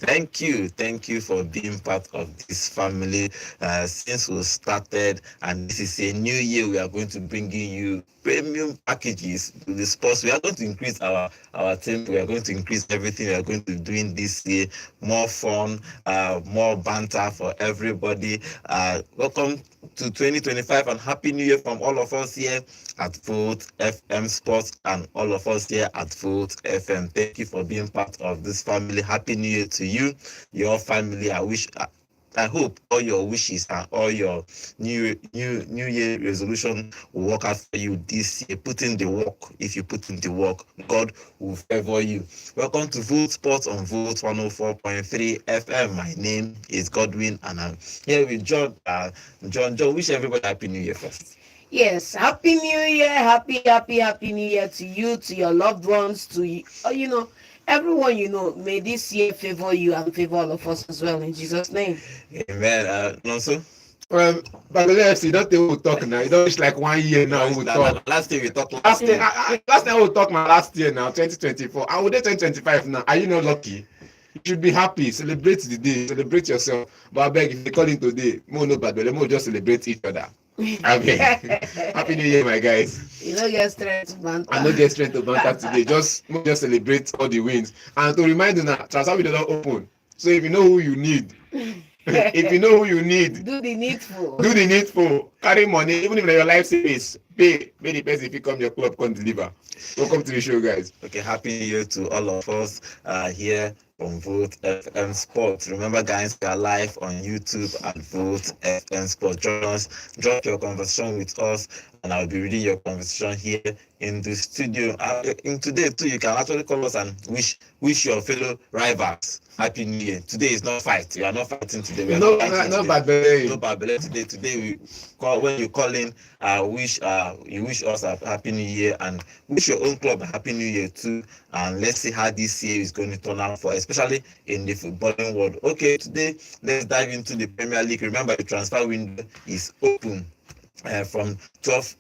Thank you for being part of this family since we started. And this is a new year. We are going to bring in you premium packages to the sports. We are going to increase our tempo. We are going to increase everything we are going to be doing this year. More fun, more banter for everybody. Welcome to 2025 and happy new year from all of us here at Volt FM Sports and all of us here at Volt FM. Thank you for being part of this family. Happy new year to you, your family. I hope all your wishes and all your new year resolution will work out for you this year. Put in the work. If you put in the work, God will favor you. Welcome to Volt Sports on Volt 104.3 FM. My name is Godwin and I'm here with John. John, wish everybody happy new year first. Yes, happy new year, happy new year to you, to your loved ones, to everyone May this year favor you and favor all of us as well in Jesus' name. Amen. Nonso? Well, but let's see, don't think we'll talk now. It don't reach like 1 year now. We'll talk. Last year we talked Last year, last time we'll talk my last year now, 2024. And we're 2025 now. Are you not lucky? You should be happy. Celebrate the day. Celebrate yourself. But I beg, if you're calling today, more no bad, but just celebrate each other. Okay. Happy New Year, my guys. You don't get strength to banter. I don't get strength to banter today. Just celebrate all the wins. And to remind you now, transfer window not open. So if you know who you need, if you know who you need, do the needful. Do the needful. Carry money, even if your life savings, pay. May the person if you come your club can deliver. Welcome to the show, guys. Okay, happy New Year to all of us here on Volt FM Sports. Remember, guys, we are live on YouTube at Volt FM Sports. Join us, drop your conversation with us, and I'll be reading your conversation here in the studio. In today too, you can actually call us and wish your fellow rivals happy New Year. Today is not fight. You are not fighting today. We are no bad belly. No bad belly today. Today we call when you call in. You wish us a happy New Year and wish your own club a happy New Year too. And let's see how this year is going to turn out for, especially in the footballing world. Okay, today let's dive into the Premier League. Remember, the transfer window is open. From 12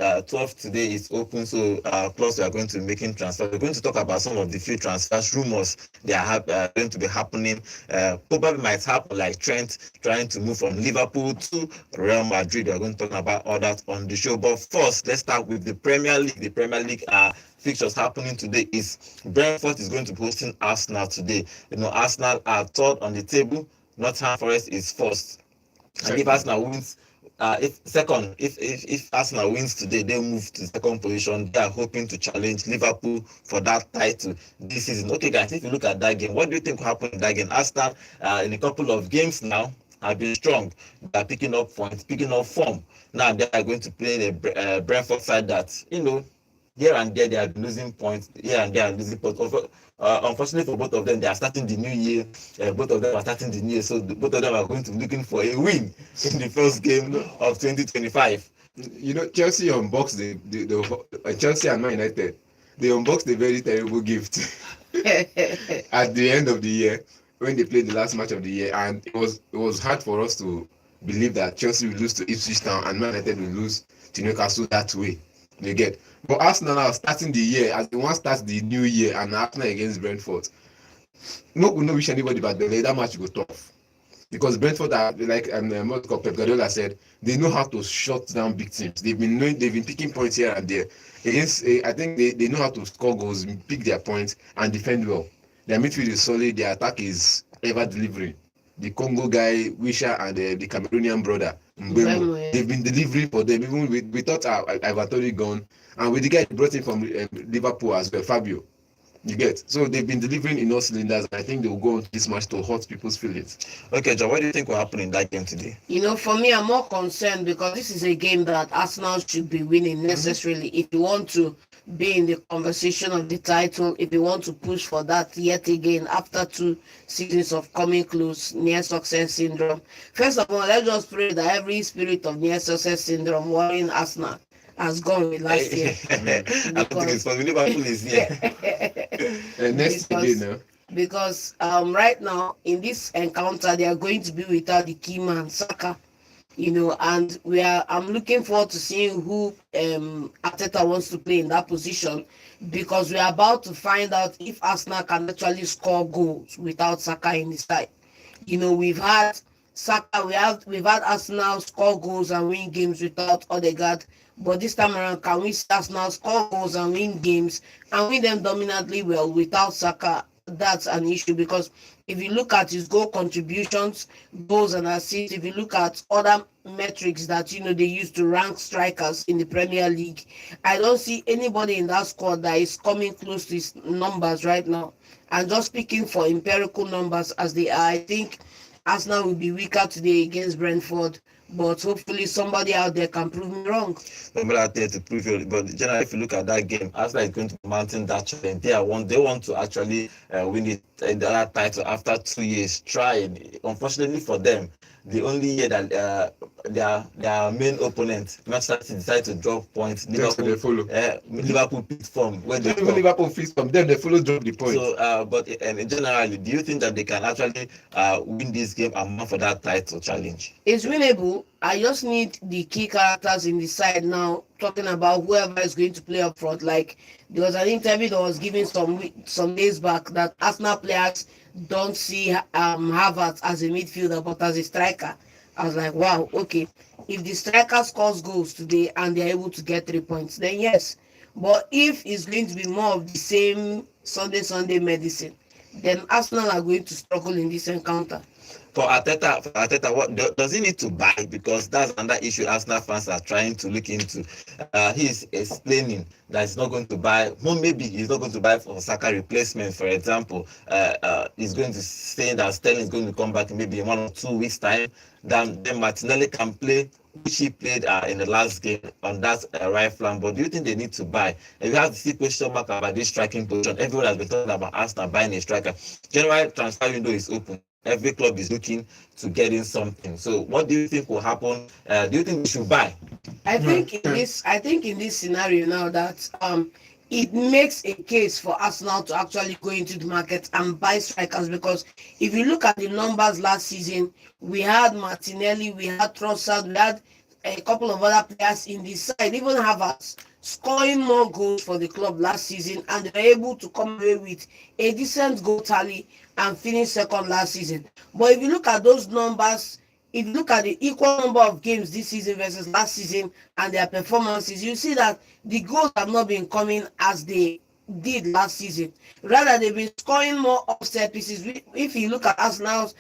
today is open, so plus we are going to be making transfers. We're going to talk about some of the few transfers rumors they are going to be happening. Probably might happen, like Trent trying to move from Liverpool to Real Madrid. We're going to talk about all that on the show. But first, let's start with the Premier League. The Premier League fixtures happening today is Brentford is going to be hosting Arsenal today. Arsenal are third on the table. Nottingham Forest is first. And if Arsenal wins, if Arsenal wins today, they move to second position. They are hoping to challenge Liverpool for that title this season. Okay, guys, if you look at that game, what do you think will happen in that game? Arsenal, in a couple of games now, have been strong. They are picking up points, picking up form. Now they are going to play a Brentford side that, here and there they are losing points. Here and there are losing points. Unfortunately for both of them, they are starting the new year. Both of them are starting the new year, so both of them are going to be looking for a win in the first game of 2025. Chelsea unboxed the Chelsea and Man United. They unboxed a very terrible gift at the end of the year when they played the last match of the year, and it was hard for us to believe that Chelsea will lose to Ipswich Town and Man United will lose to Newcastle that way. You get. But Arsenal now starting the year as the one starts the new year and Arsenal against Brentford. No wish anybody but that match go tough. Because Brentford are like Pep Guardiola said, they know how to shut down big teams. They've been picking points here and there. I think they know how to score goals, pick their points, and defend well. Their midfield is solid, their attack is ever delivering. The Congo guy, Wisha, and the Cameroonian brother, Mbemo, they've been delivering for them. Even we thought Ivatoli gone, and with the guy brought in from Liverpool as well, Fabio. You get. So they've been delivering in all cylinders, and I think they will go on this match to hurt people's feelings. Okay, John, what do you think will happen in that game today? For me, I'm more concerned because this is a game that Arsenal should be winning necessarily if you want to be in the conversation of the title, if you want to push for that yet again after 2 seasons of coming close, near success syndrome. First of all, let's just pray that every spirit of near success syndrome worrying Arsenal has gone with last year. I don't think it's for Liverpool is here. Next game now. Because right now in this encounter they are going to be without the key man Saka. And I'm looking forward to seeing who Arteta wants to play in that position, because we are about to find out if Arsenal can actually score goals without Saka in the side. We've had Saka, we've had Arsenal score goals and win games without Odegaard, but this time around, can we see Arsenal score goals and win games and win them dominantly well without Saka? That's an issue, because if you look at his goal contributions, goals and assists, if you look at other metrics that they use to rank strikers in the Premier League, I don't see anybody in that squad that is coming close to his numbers right now. And just speaking for empirical numbers as they are, I think Arsenal will be weaker today against Brentford, but hopefully somebody out there can prove me wrong. Somebody out there to prove you. But generally, if you look at that game, Arsenal is going to be mounting that challenge. They want to actually win it in the other title after 2 years trying. Unfortunately for them, the only year that their main opponent, Manchester City, decided to drop points. Liverpool picked from where they even Liverpool picked from them. They follow drop the points. So, but in general, do you think that they can actually win this game and mount for that title challenge? It's winnable. I just need the key characters in the side now. Talking about whoever is going to play up front, like there was an interview that was given some days back that Arsenal players don't see Havertz as a midfielder but as a striker. I was like, wow, okay. If the striker scores goals today and they're able to get 3 points, then yes. But if it's going to be more of the same Sunday medicine, then Arsenal are going to struggle in this encounter. For Arteta, what does he need to buy? Because that's another issue Arsenal fans are trying to look into. He's explaining that he's not going to buy. Well, maybe he's not going to buy for Saka replacement, for example. He's going to say that Sterling is going to come back in maybe 1 or 2 weeks' time. Then Martinelli can play, which he played in the last game on that right flank. But do you think they need to buy? If you have to see question mark about this striking position, everyone has been talking about Arsenal buying a striker. General transfer window is open. Every club is looking to get in something. So, what do you think will happen? Do you think we should buy? I think in this scenario now that it makes a case for Arsenal to actually go into the market and buy strikers, because if you look at the numbers last season, we had Martinelli, we had Trossard, we had a couple of other players in the side, even Havertz, scoring more goals for the club last season, and they were able to come away with a decent goal tally and finish second last season. But if you look at those numbers, if you look at the equal number of games this season versus last season and their performances, you see that the goals have not been coming as they did last season. Rather, they've been scoring more offset pieces. If you look at Arsenal's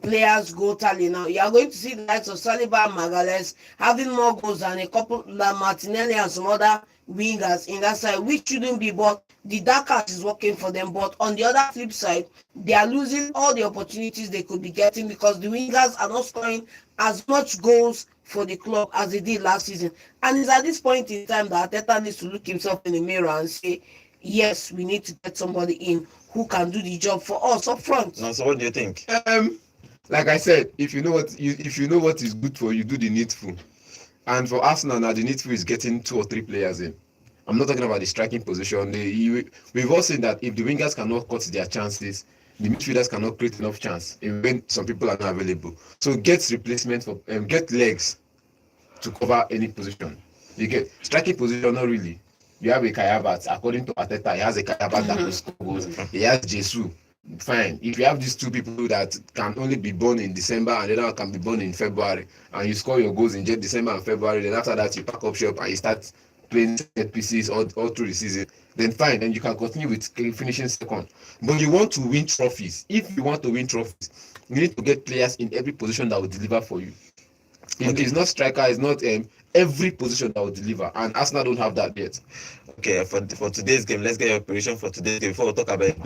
players' goal tally now, you are going to see the likes of Saliba and Magalhaes having more goals than a couple, like Martinelli and some other wingers in that side, which shouldn't be, but the dark art is working for them. But on the other flip side, they are losing all the opportunities they could be getting because the wingers are not scoring as much goals for the club as they did last season. And it's at this point in time that Arteta needs to look himself in the mirror and say, yes, we need to get somebody in who can do the job for us up front. No, so what do you think? Like I said, if you know what is good for you, do the needful. And for Arsenal now, the needful is getting 2 or 3 players in. I'm not talking about the striking position. We've all seen that if the wingers cannot cut their chances, the midfielders cannot create enough chance when some people are not available. So get replacement for get legs to cover any position. You get striking position, not really. You have a Kai Havertz, according to Arteta, he has a Kai Havertz that will score goals. He has Jesus. Fine. If you have these 2 people that can only be born in December and the other one can be born in February, and you score your goals in December and February, then after that you pack up shop and you start playing set pieces all through the season, then fine, then you can continue with finishing second. But you want to win trophies. If you want to win trophies, you need to get players in every position that will deliver for you. It's not striker, it's not every position that will deliver, and Arsenal don't have that yet. Okay, for today's game, let's get your prediction for today's game. Before we talk about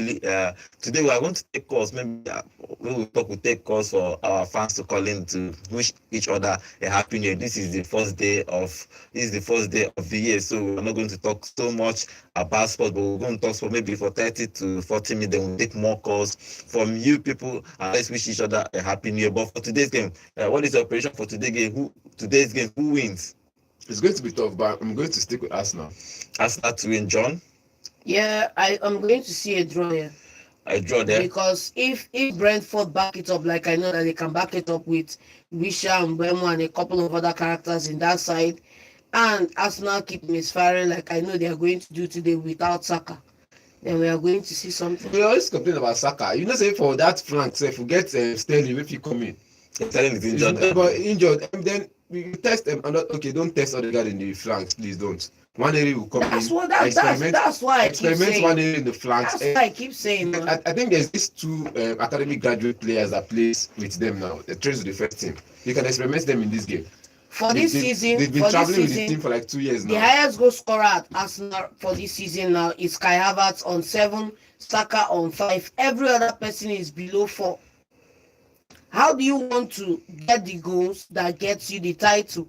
today, we are going to take calls. Maybe we'll take calls for our fans to call in to wish each other a happy new year. This is the first day of the year, so we're not going to talk so much about sports, but we're going to talk for maybe for 30 to 40 minutes. Then we'll take more calls from you people, and let's wish each other a happy new year. But for today's game, what is your prediction for today's game? Who wins? It's going to be tough, but I'm going to stick with Arsenal. Arsenal to win, John? Yeah, I'm going to see a draw here. a draw there. Because if Brentford back it up, like I know that they can back it up with Wisha and Bemo and a couple of other characters in that side, and Arsenal keep misfiring like I know they are going to do today without Saka, then we are going to see something. We always complain about Saka. You know, say for that flank, say forget Sterling if you come in. Sterling is injured. But injured, and then we test them. And okay, don't test other guy in the flanks, please don't. One area will come That's in. what that's why I keep Experiment saying. one area in the flanks. That's why I keep saying. I think there's these two academic graduate players that plays with them now. They train with the first team. You can experiment them in this game. For this season, they've been traveling with the team for like 2 years now. The highest goal scorer at Arsenal for this season now is Kai Havertz on 7, Saka on 5. Every other person is below 4. How do you want to get the goals that gets you the title?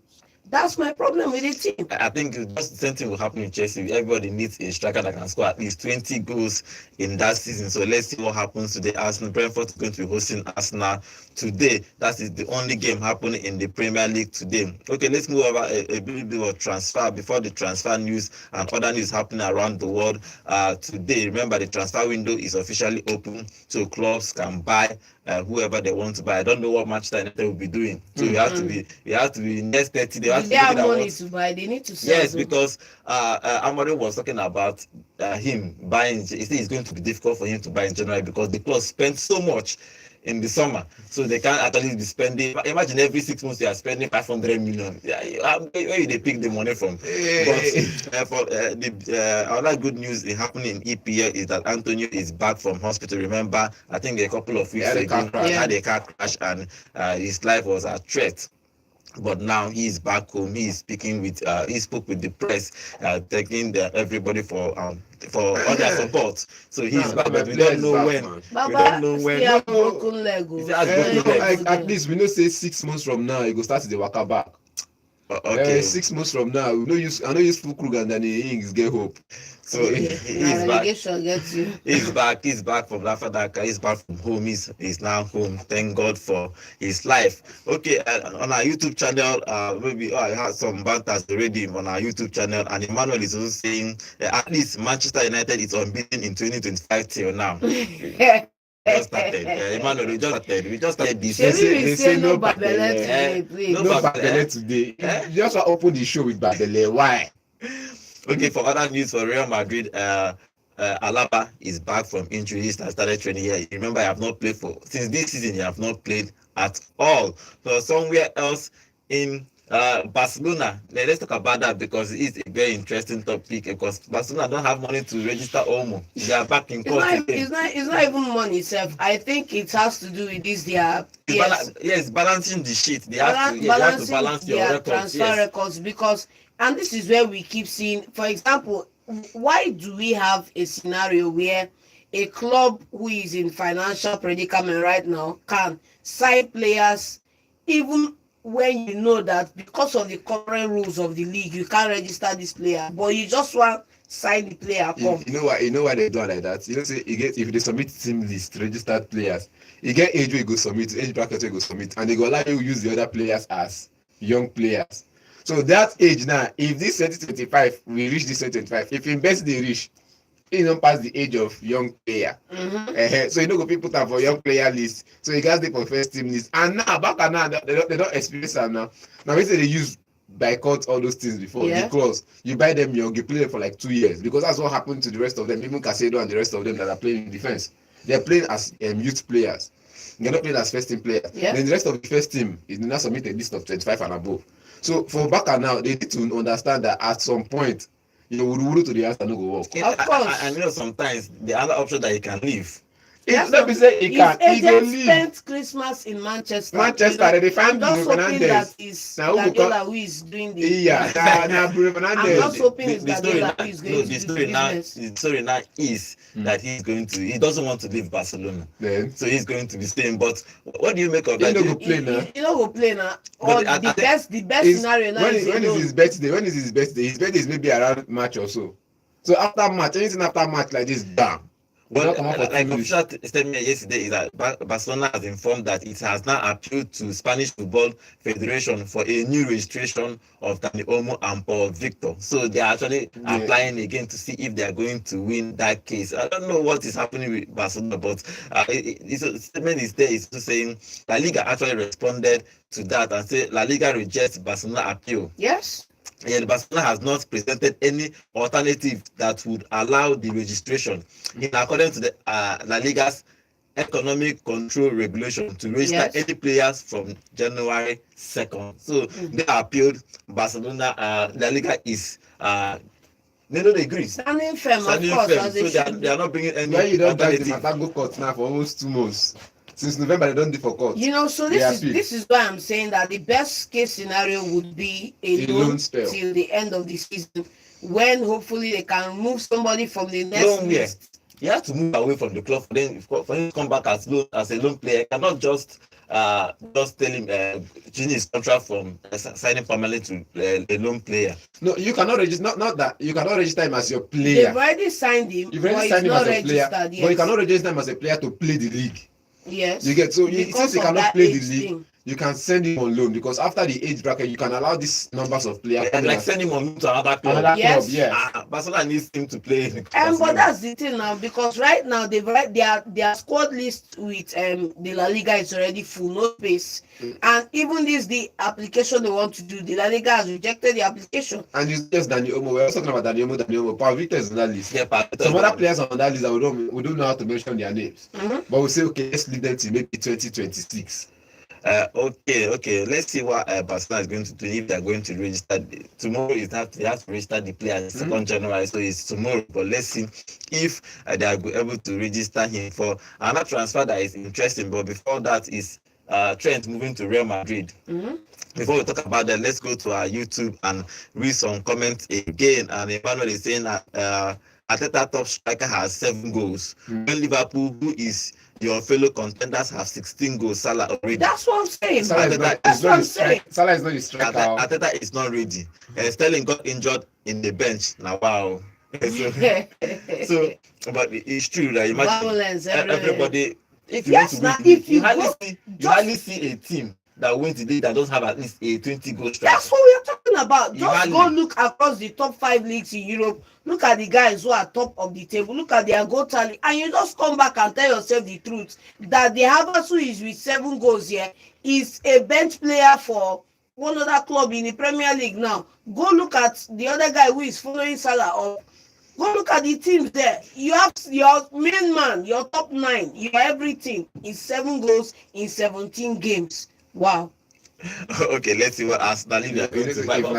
That's my problem with the team. I think just the same thing will happen in Chelsea. Everybody needs a striker that can score at least 20 goals in that season. So let's see what happens today. Brentford is going to be hosting Arsenal today. That is the only game happening in the Premier League today. Okay, let's move over a little bit of transfer before the transfer news and other news happening around the world today. Remember, the transfer window is officially open, so clubs can buy whoever they want to buy. I don't know what Manchester United will be doing. So we have to be next 30 days. They have money to buy. They need to sell. Yes, because Amorim was talking about him buying. He said it's going to be difficult for him to buy in January because the club spent so much in the summer, so they can't actually be spending. Imagine every 6 months you are spending 500 million. Where do they pick the money from? But for the other good news happening in EPL is that Antonio is back from hospital. Remember, I think a couple of weeks ago he had a car crash and his life was at threat. But now he's back home. He spoke with the press, thanking everybody for all their support. So he's back, but we don't know when. We don't know when. At least we know say 6 months from now he go start the waka back. Okay. 6 months from now, we know use full Krug and then Ings get hope. So he's back. He's back from Lafadaka. He's back from home. He's now home. Thank God for his life. Okay, on our YouTube channel, maybe I had some banters already on our YouTube channel, and Emmanuel is also saying at least Manchester United is unbeaten in 2025 till now. Just started. Emmanuel, we just started this. They say no Babele today. No Babele today. Just open the show with Babele. Why? Okay, for other news for Real Madrid, Alaba is back from injury. He started training here. Remember, I have not played since this season. He have not played at all. So somewhere else in Barcelona, let's talk about that because it's a very interesting topic. Because Barcelona don't have money to register Olmo. They are back in court. It's not even money itself. I think it has to do with this. Balancing the sheet. They have to balance your records. Transfer records because. And this is where we keep seeing, for example, why do we have a scenario where a club who is in financial predicament right now can sign players even when you know that because of the current rules of the league, you can't register this player, but you just want sign the player. You know why they do like that? You know, say if they submit team list, registered players, you get age where you go submit, age bracket where you go submit, and they go allow you to use the other players as young players. So that age now, if this 2025, we reach this 2025, if invest they reach, he don't pass the age of young player. So you know go people put up for young player list. So you guys dey for first team list. And now back and now they don't experience them now. Now we say they use boycott all those things before. The clause, you buy them young, you play them for like 2 years. Because that's what happened to the rest of them, even Casedo and the rest of them that are playing in defense. They're playing as youth players. They're not playing as first team players. Then the rest of the first team is now submit a list of 25 and above. So for Baka now, they need to understand that at some point, wuru to the answer no go work. Of course. And sometimes the other option that you can leave. Let me say he can. He can leave. Spent Christmas in Manchester. They find Bruno Fernandes. Is Guardiola who is doing the. Bruno Fernandes. I'm just hoping it's Guardiola who is going to do the business. The story now is that he doesn't want to leave Barcelona. So he's going to be staying. But what do you make of that? He don't go play now. Or the best scenario now is when is his birthday? When is his birthday? His birthday is maybe around March or so. So after March, anything after March like this, bam. Well, come out for like 2 weeks. official statement yesterday is that Barcelona has informed that it has now appealed to Spanish Football Federation for a new registration of Dani Olmo and Paul Victor. So they are actually applying again to see if they are going to win that case. I don't know what is happening with Barcelona, but the statement is there. It's saying La Liga actually responded to that and said La Liga rejects Barcelona appeal. Yes. And Barcelona has not presented any alternative that would allow the registration in accordance to the La Liga's economic control regulation to register any players from January 2nd. So they appealed. Barcelona, La Liga is they don't agree. Standing firm, of course. Firm. So they are not bringing any. Where you don't drag the matter go court now for almost 2 months. Since November, they don't do for court. So this is why I'm saying that the best case scenario would be a loan till the end of the season, when hopefully they can move somebody from the next list. You have to move away from the club for him to come back as a loan player. You cannot just tell him changing his contract from signing permanently to a loan player. No, you cannot register. Not that you cannot register him as your player. They've already signed him. You've already signed him as a player, yes. but you cannot register him as a player to play the league. Yes. You get, so since he cannot play the league, thing. you can send him on loan, because after the age bracket, you can allow these numbers of players. Like send him on to another club. Club, yes. Barcelona needs him to play. But that's the thing now, because right now their squad list with the La Liga is already full, no space. And even the application they want to do, the La Liga has rejected the application. And it's just Dani Olmo. We're also talking about Dani Olmo. Paul Victor is on that list. Yeah, some other players on that list that we don't know how to mention their names. But we say, okay, let's leave them to maybe 2026. Okay. Let's see what Barcelona is going to do, if they are going to register. Tomorrow is that they have to register the player 2nd January, so it's tomorrow. But let's see if they are able to register him for another transfer that is interesting. But before that is Trent moving to Real Madrid. Before we talk about that, let's go to our YouTube and read some comments again. And Emmanuel is saying that Arteta top striker has 7 goals. When Liverpool, who is your fellow contenders, have 16 goals, Salah already. That's what I'm saying. Salah is not the striker. Arteta is not ready. Sterling got injured in the bench. Now, wow. so, but it's true that everybody. If you hardly see a team that wins the league that doesn't have at least a 20 goal strike. That's what we are talking about. Just go look across the top 5 leagues in Europe. Look at the guys who are top of the table. Look at their goal tally, and you just come back and tell yourself the truth that the Havertz, who is with 7 goals here, is a bench player for one other club in the Premier League now. Go look at the other guy who is following Salah up. Go look at the teams there. You have your main man, your top 9, your everything is 7 goals in 17 games. Wow. Okay, let's see what Arsenal are going to buy. For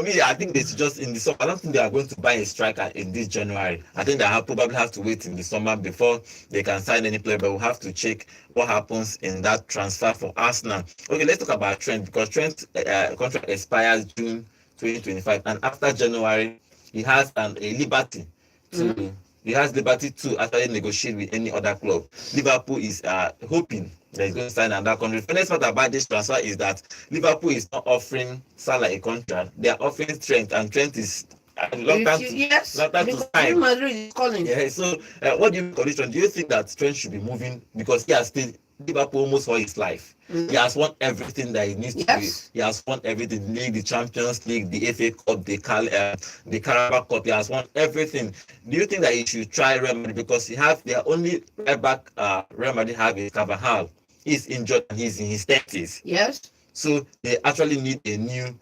me, I think they should just in the summer. I don't think they are going to buy a striker in this January. I think they probably have to wait in the summer before they can sign any player. But we'll have to check what happens in that transfer for Arsenal. Okay, let's talk about Trent, because Trent's contract expires June 2025, and after January, he has a liberty to. He has liberty to actually negotiate with any other club. Liverpool is hoping that he's going to sign another contract. The next part about this transfer is that Liverpool is not offering Salah a contract. They are offering Trent, and Trent is long time to sign. Madrid is calling. Yeah. So, what do you think of this Trent? Do you think that Trent should be moving, because he has stayed Liverpool almost all his life? He has won everything that he needs to do. He has won everything: League, the Champions League, the FA Cup, the Carabao Cup. He has won everything. Do you think that he should try Real Madrid, because their only right back Real Madrid have is Carvajal? He's injured and he's in his 30s. Yes. So they actually need a new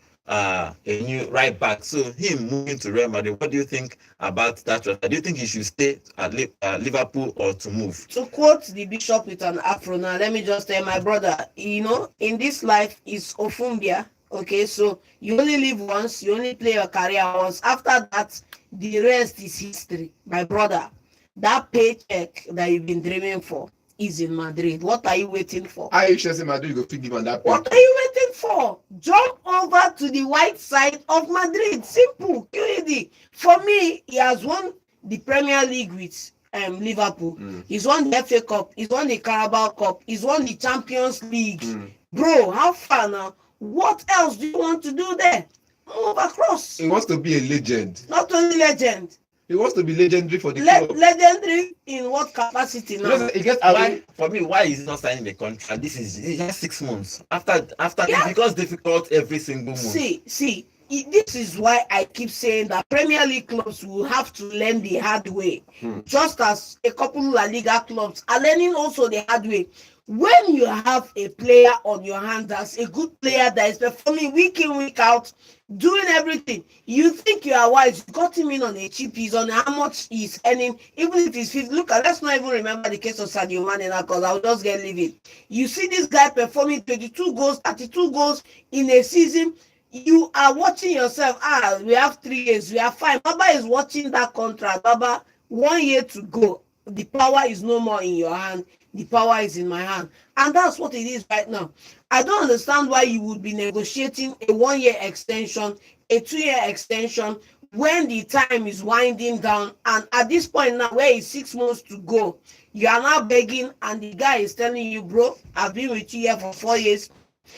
right back. So him moving to Real Madrid, what do you think about that? Do you think he should stay at Liverpool or to move? To quote the bishop with an afro now, let me just tell my brother, in this life is ofumbia. Okay, so you only live once, you only play your career once. After that, the rest is history. My brother, that paycheck that you've been dreaming for is in Madrid. What are you waiting for? I actually say Madrid go fit give on that paycheck. What are you waiting for? Jump over to the white side of Madrid. Simple. QED. For me, he has won the Premier League with Liverpool. He's won the FA Cup. He's won the Carabao Cup. He's won the Champions League. Bro, how far now? What else do you want to do there? Move across. He wants to be a legend. Not only legend. He wants to be legendary for the club. Legendary in what capacity now? He gets Why, for me, why is he not signing the contract? This is he has 6 months. After this becomes difficult every single month. See, this is why I keep saying that Premier League clubs will have to learn the hard way, just as a couple La Liga clubs are learning also the hard way. When you have a player on your hands that's a good player that is performing week in, week out, doing everything, you think you are wise. You got him in on a cheap, he's on how much he's earning, even if he's 50. Look, let's not even remember the case of Sadio Mane now, because I'll just get leave it. You see this guy performing 22 goals, 32 goals in a season. You are watching yourself. We have 3 years, we are fine. Baba is watching that contract. Baba, 1 year to go. The power is no more in your hand. The power is in my hand. And that's what it is right now. I don't understand why you would be negotiating a 1-year extension, a 2-year extension, when the time is winding down. And at this point now, where it's 6 months to go, you are now begging, and the guy is telling you, bro, I've been with you here for 4 years.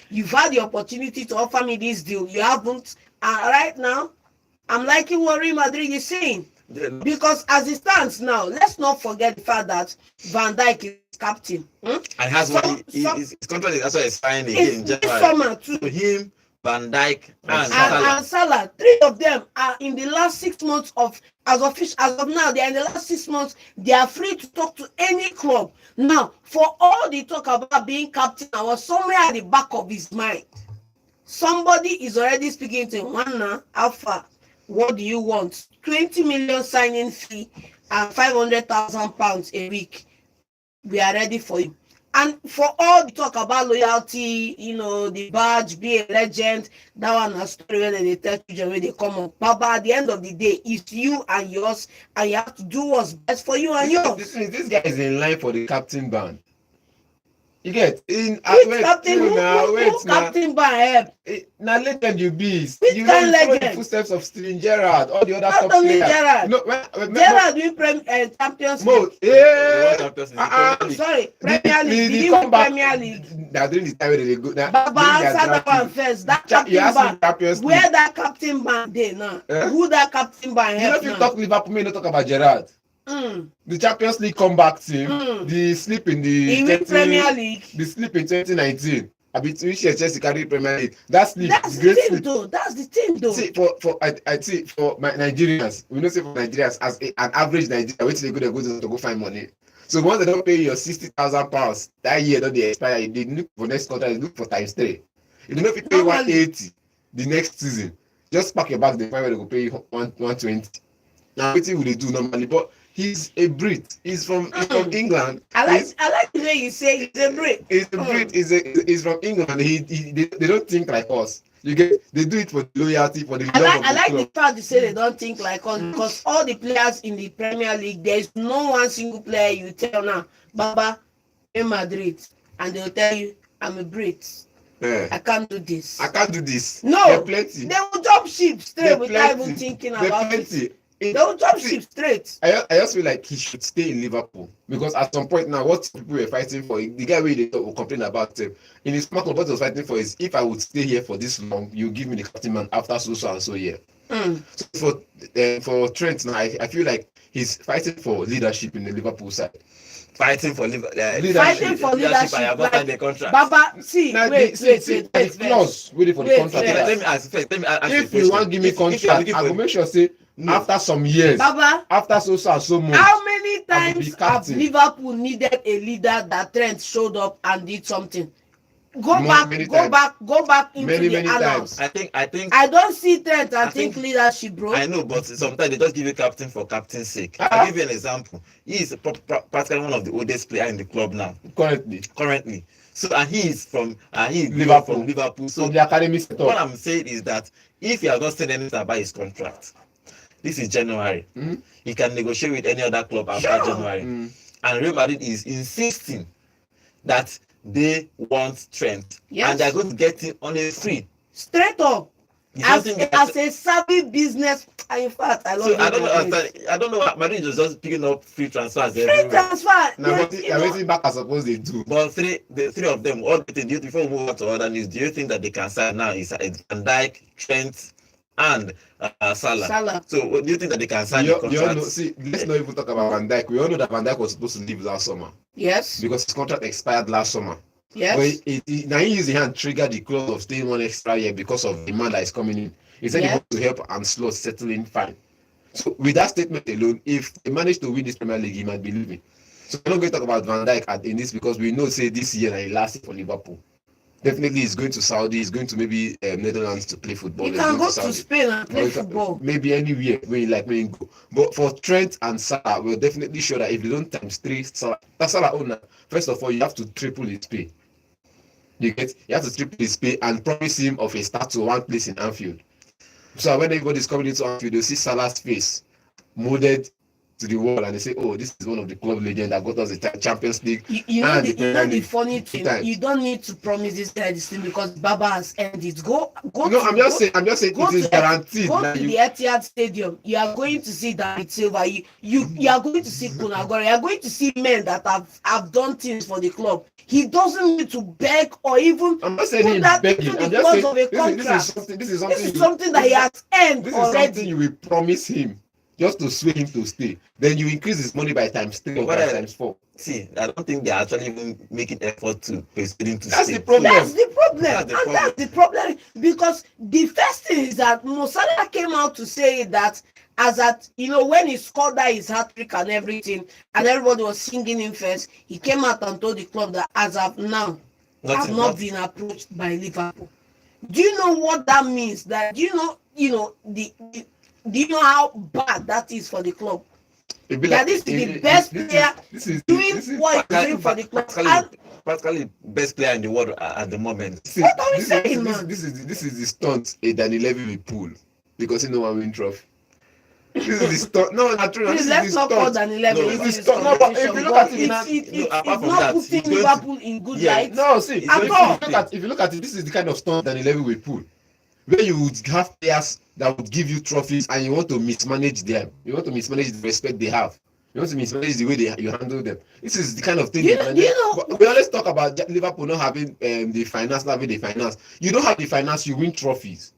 You've had the opportunity to offer me this deal. You haven't. And right now, I'm liking what Real Madrid is saying. Because as it stands now, let's not forget the fact that Van Dijk is captain. And has his contract is also expiring again in January. This summer too. So him, Van Dijk, and Salah, 3 of them are in the last 6 months of as of now. They are in the last 6 months. They are free to talk to any club. Now, for all the talk about being captain, I was somewhere at the back of his mind. Somebody is already speaking to him. One Alpha, what do you want? 20 million signing fee and £500,000 a week. We are ready for you. And for all the talk about loyalty, the badge, be a legend, that one a story when they tell children when they come up. But at the end of the day, it's you and yours, and you have to do what's best for you and yours. This guy is in line for the captain ban. You get in captain ban help. Now legend you be. You follow the footsteps of Steven Gerrard, all the other top players. Gerrard win Champions League. Sorry, Premier League. He win Premier League. Now during the time when they go, Baba answer that one first. That captain ban. Where that captain ban dey now? Who that captain ban help? You talk Liverpool, me no talk about Gerrard. The Champions League comeback team, the sleep in the Premier League, the sleep in 2019. Which Chelsea carry Premier League. That's the team though. That's the team though. See, for my Nigerians, we know say for Nigerians as an average Nigerian, which they go to go find money. So once they don't pay your £60,000 that year, don't they expire? They look for next contract. They look for times 3. If they don't pay 180 the next season, just pack your bag. They find where they go pay you 120. Now what will they do normally? But he's a Brit. He's from England. I like the way you say he's a Brit. He's a Brit. He's from England. They don't think like us. You get, they do it for loyalty, for the love of the club. I like the fact you say they don't think like us, because all the players in the Premier League, there is no one single player you tell now, Baba, in Madrid, and they'll tell you, I'm a Brit. Yeah. I can't do this. I can't do this. No, there are plenty. They will jump ship straight without even thinking about it. They will jump ship straight. I just feel like he should stay in Liverpool, because at some point now, what people were fighting for, the guy they will complain about him in his smartphone, what he was fighting for is, if I would stay here for this long, you give me the captain man after so and so year. So for Trent now, I feel like he's fighting for leadership in the Liverpool side. Fighting for leadership. Like, the contract. Baba, see, wait. Clause waiting for the contract. Let me ask if you want give me contract, I will make sure say after some years, Baba, after so months. How many times have Liverpool needed a leader that Trent showed up and did something? Go back into the annals. I think I don't see Trent and think leadership, bro. I know, but sometimes they just give you captain for captain's sake. I'll give you an example. He is practically one of the oldest players in the club now. Currently. So and he is from Liverpool. So the academy setup. What I'm saying is that if he has not said anything about his contract, this is January. He can negotiate with any other club after January. And Real Madrid is insisting that they want Trent, and they're going to get him on a free, straight up, as a savvy business. In fact, I love. So I don't know what Madrid is just picking up free transfers. Transfer. Now, waiting back, I suppose they do. But the three of them, all the things. Before we move on to other news, do you think that they can sign now? Is Van Dijk, Trent, and Salah. Salah. So what do you think that they can sign We a all know, contract? see, let's not even talk about Van Dijk. We all know that Van Dijk was supposed to leave last summer Yes. because his contract expired last summer. Yes. But now he used the hand trigger the clause of staying 1 extra year because of the demand that is coming in. He said he Yeah. wants to help and slot settle in fine. So with that statement alone, if they manage to win this Premier League, he might be leaving. So we're not going to talk about Van Dijk in this because we know say this year that he lasted for Liverpool. Definitely he's going to Saudi, he's going to maybe Netherlands to play football. You He's can going go to Spain and play football. Maybe anywhere when you go. But for Trent and Salah, we're definitely sure that if they don't times 3 Salah owner, first of all, you have to triple his pay. You have to triple his pay and promise him of a start to one place in Anfield. So when everybody's coming into Anfield, they'll see Salah's face molded to the wall and they say, oh, this is one of the club legends that got us the Champions League. You know the funny thing, you don't need to promise this guy this thing because Baba has earned it. I'm just saying it is guaranteed. Go to the Etihad Stadium. You are going to see David Silva. You are going to see Kunagore. You are going to see men that have done things for the club. He doesn't need to beg or even I'm not saying he's begging. I'm just saying this is something that he has earned this already. Is something you will promise him just to sway him to stay. Then you increase his money by times 3 or by times 4. See, I don't think they're actually even making effort to persuade him to That's stay. the problem. That's the problem. Because the first thing is that Mo Salah came out to say that when he scored that his hat-trick and everything, and everybody was singing him first, he came out and told the club that as of now, I've not been approached by Liverpool. Do you know what that means? That do you know how bad that is for the club? That is the best player doing what he's doing for the club. Practically best player in the world at the moment. What are we saying, man? This is the stunt a Danny Levy will pull because he no one win trophy. This is the stunt. No, not true. Please let's not call Danny Levy. If you look at it's not putting Liverpool in good light. No, see, if you look at it, this is the kind of stunt Danny Levy will pull. Where you would have players that would give you trophies and you want to mismanage them. You want to mismanage the respect they have. You want to mismanage the way you handle them. This is the kind of thing. We always talk about Liverpool not having the finance, not having the finance. You don't have the finance, you win trophies.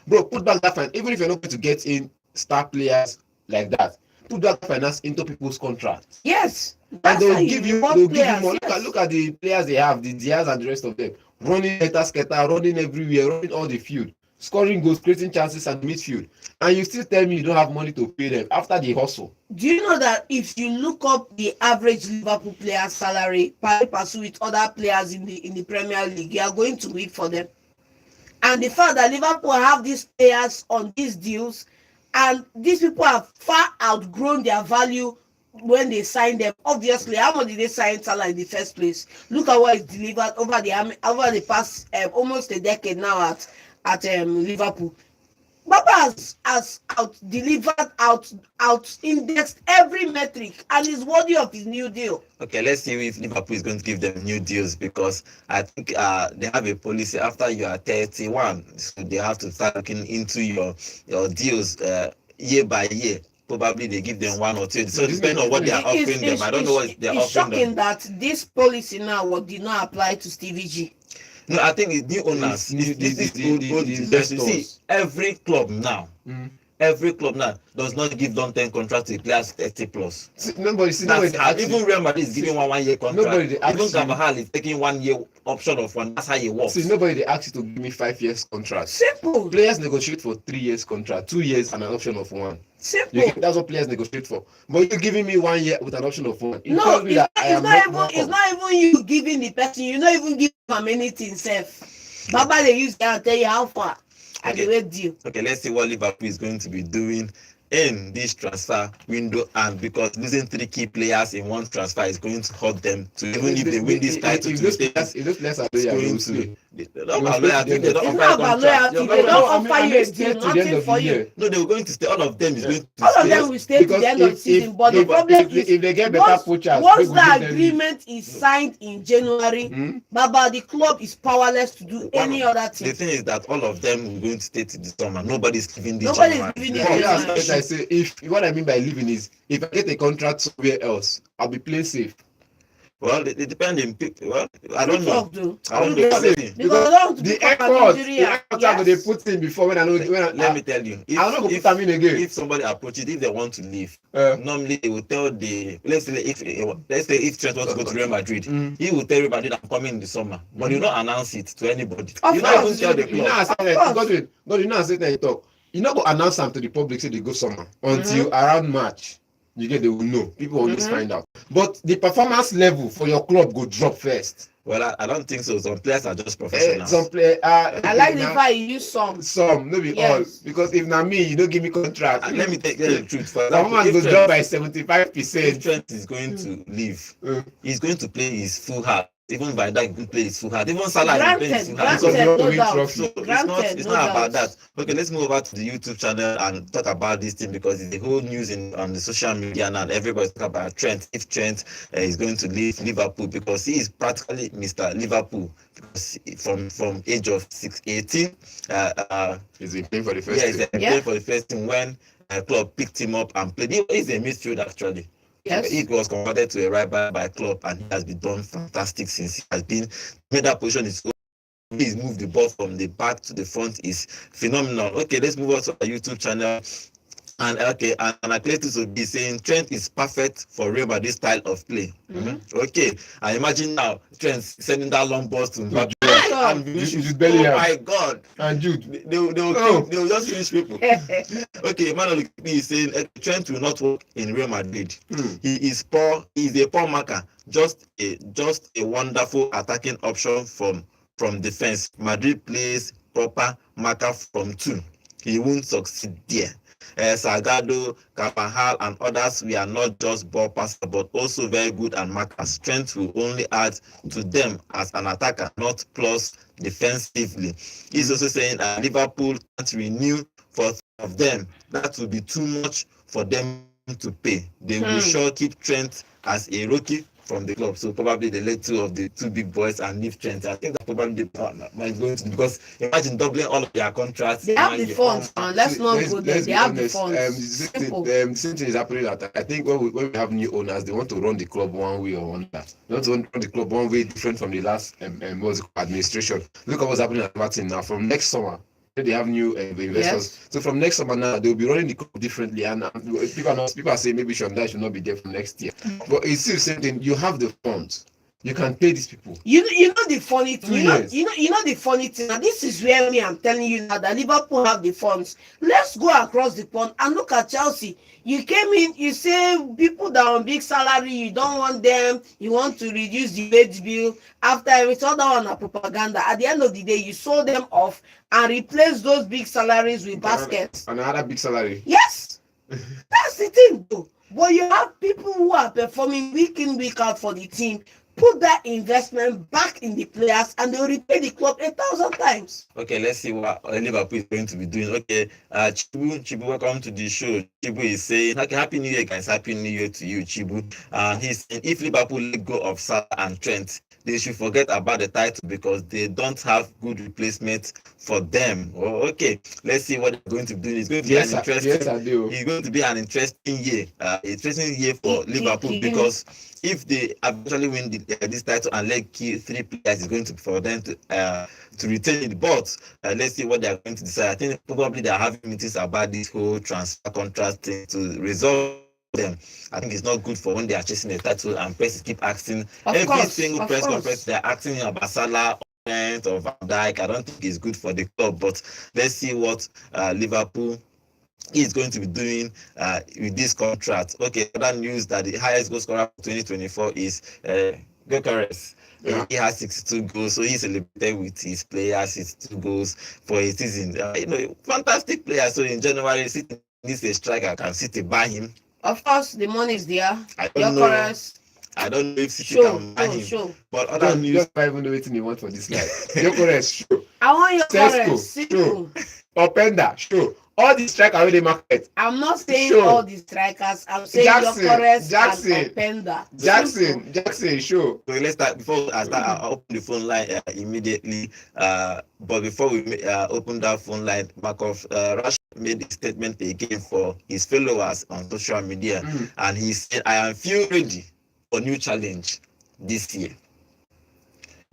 Bro, put back that finance. Even if you're not going to get in star players like that, put that finance into people's contracts. Yes. And they'll give you more. Yes. Look at the players they have, the Diaz and the rest of them. Running skater, running everywhere, running all the field. Scoring goals, creating chances at midfield, and you still tell me you don't have money to pay them after the hustle. Do you know that if you look up the average Liverpool player's salary, pursue with other players in the Premier League, you are going to wait for them. And the fact that Liverpool have these players on these deals, and these people have far outgrown their value when they signed them. Obviously, how much did they sign Salah in the first place? Look at what is delivered over the past almost a decade now at Liverpool. Baba has out indexed every metric and is worthy of his new deal. Okay, let's see if Liverpool is going to give them new deals, because I think they have a policy after you are 31, so they have to start looking into your deals year by year. Probably they give them 1 or 2. So depending on what they are offering them, I don't know what they are offering them. It's shocking that this policy now did not apply to Stevie G. No, I think it's new owners. See, every club now does not give long-term contract to players 30 plus. Nobody. Even Real Madrid is giving 1 year contract. Even Carvajal is taking 1 year option of one. That's how it works. See, nobody asks you to give me 5 years contract. Simple. Players negotiate for 3 years contract, 2 years and an option of 1. Simple. That's what players negotiate for. But you're giving me 1 year with an option of 1. It's not even you giving the person. You're not even giving them anything, self. Baba, they use that and tell you how far. And the way deal. Okay, let's see what Liverpool is going to be doing in this transfer window, and because losing 3 key players in one transfer is going to hurt them to even if they win this title. If those players are going to they don't loyalty. They don't offer you a deal, nothing for you. No, they were going to stay. All of them is going to stay. All of them will stay to the end of the season. But the problem is, if they get better coaches, once the agreement is signed in January, Baba, the club is powerless to do any other thing. The thing is that all of them are going to stay to the summer. Nobody's giving the I say, if what I mean by living is, if I get a contract somewhere else, I'll be playing safe. Well, it depends on people. Well, I True don't know. talk though. I don't You know. see, Let's see. Because I don't want to the become an effort, injury. the effort I go they put in before when I know when Let me tell you, I'm not gonna put them in again. if somebody approaches, if they want to leave, Uh, normally they will tell the let's say if Trent wants to go to Real Madrid, Mm. he will tell Real Madrid I'm coming in the summer, but you don't announce it to anybody. Of You don't course. even tell the You know, club. I said Of that. course. God, you know, I said that you talk. You not go announce them to the public say they go summer until around March. You get they will know. People always find out. But the performance level for your club go drop first. Well, I don't think so. Some players are just professionals. Some play. I like the fact you use some. No be all. Yes. Because if not me, you don't give me contract. And let me tell you the truth. For example, Performance if go drop by Trent, 75%. if Trent is going to leave, he's going to play his full heart. Even by that, he can play his full heart. Even Salah is playing his full heart. Because they want to no win doubt. trophy. So Granted, it's no not about doubt. that. Okay, let's move over to the YouTube channel and talk about this thing because it's the whole news on the social media now. Everybody's talking about Trent. If Trent is going to leave Liverpool because he is practically Mr. Liverpool because from age of 18, He's been playing for the first yeah, he's team. playing for the first team when a club picked him up and played. He's a midfield actually. Yes. He was converted to a right back by club and he has been done fantastic since he has been made that position his own. He's moved the ball from the back to the front is phenomenal. Okay, let's move on to our YouTube channel. And okay, and Athletic will be saying Trent is perfect for Real Madrid style of play. Okay, and imagine now Trent sending that long ball to Mbappe and Jude Bellingham. Oh my God! And Jude, They will just finish people. Okay, Emmanuel is saying Trent will not work in Real Madrid. He is poor. He is a poor marker. Just a wonderful attacking option from defense. Madrid plays proper marker from two. He won't succeed there. Salgado, Carvajal, and others we are not just ball passers but also very good at markers. Strength will only add to them as an attacker, not plus defensively. He's also saying Liverpool can't renew for of them. That will be too much for them to pay. They will sure keep Trent as a rookie from the club. So probably they let two of the two big boys and leave Trent. I think that probably might going to because imagine doubling all of their contracts. They have the funds, and let's not go there. They have the funds. The same thing is happening that I think when we have new owners, they want to run the club one way or another. They want to run the club one way different from the last administration. Look at what's happening at Martin now. From next summer, they have new investors. Yes. So from next summer now, they'll be running the club differently. And people are saying maybe Shonda should not be there from next year. But it's still the same thing. You have the funds. You can pay these people. You know the funny thing. You know the funny thing. And this is where I'm telling you now that Liverpool have the funds. Let's go across the pond and look at Chelsea. You came in, you say people that are on big salary, you don't want them, you want to reduce the wage bill. After everything, all that on propaganda. At the end of the day, you sold them off and replaced those big salaries with baskets. Another big salary. Yes, that's the thing though. But you have people who are performing week in, week out for the team. Put that investment back in the players and they'll repay the club 1,000 times. Okay, let's see what Liverpool is going to be doing. Okay, Chibu, welcome to the show. Chibu is saying, okay, Happy New Year, guys. Happy New Year to you, Chibu. He's saying, if Liverpool let go of Salah and Trent, they should forget about the title because they don't have good replacements for them. Oh, okay, let's see what they're going to do. It's going to be It's going to be an interesting year. Interesting year for Liverpool because if they eventually win this title and let key three players, it's going to be for them to retain it. But let's see what they are going to decide. I think probably they are having meetings about this whole transfer contract thing to resolve them. I think it's not good for when they are chasing the title and press keep asking single press conference they're asking about Salah or Van Dijk. I don't think it's good for the club. But let's see what Liverpool is going to be doing with this contract. Okay, other news that the highest goal scorer for 2024 is Gyökeres. Yeah. He has 62 goals, so he celebrated with his players 62 goals for a season. Fantastic player. So in January, City needs a striker. Can City buy him? Of course, the money is there. I don't know if City can buy him. But other news, I don't even know anything you want for this life. Gyökeres, sure. I want Gyökeres, sure. Openda, sure. All the strikers already market. I'm not saying all the strikers. I'm saying Gyökeres and Openda. Jackson, sure. So let's start. Before I start, I'll open the phone line immediately. But before we open that phone line, Markov Rush made a statement again for his followers on social media, and he said, "I am feel ready for new challenge. this year.